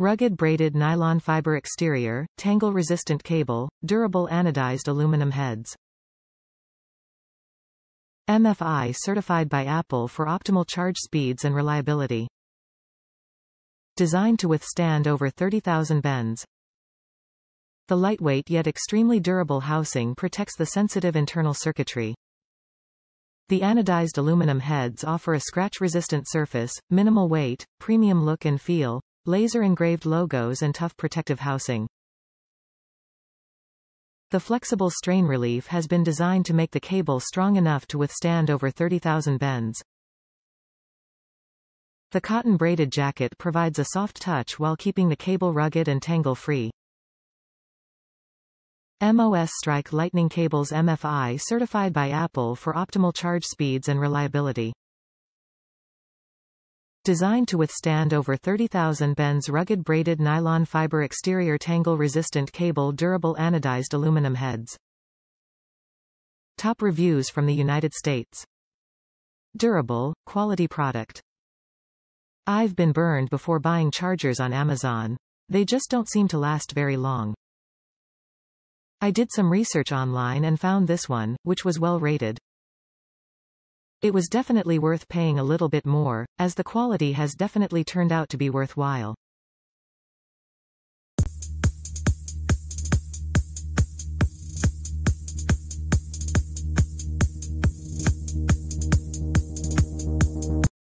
Rugged braided nylon fiber exterior, tangle-resistant cable, durable anodized aluminum heads. MFI certified by Apple for optimal charge speeds and reliability. Designed to withstand over 30,000 bends. The lightweight yet extremely durable housing protects the sensitive internal circuitry. The anodized aluminum heads offer a scratch-resistant surface, minimal weight, premium look and feel, laser-engraved logos and tough protective housing. The flexible strain relief has been designed to make the cable strong enough to withstand over 30,000 bends. The cotton braided jacket provides a soft touch while keeping the cable rugged and tangle-free. MOS Strike Lightning Cables MFI certified by Apple for optimal charge speeds and reliability. Designed to withstand over 30,000 bends rugged braided nylon fiber exterior tangle-resistant cable durable anodized aluminum heads. Top reviews from the United States. Durable, quality product. I've been burned before buying chargers on Amazon. They just don't seem to last very long. I did some research online and found this one, which was well rated. It was definitely worth paying a little bit more, as the quality has definitely turned out to be worthwhile.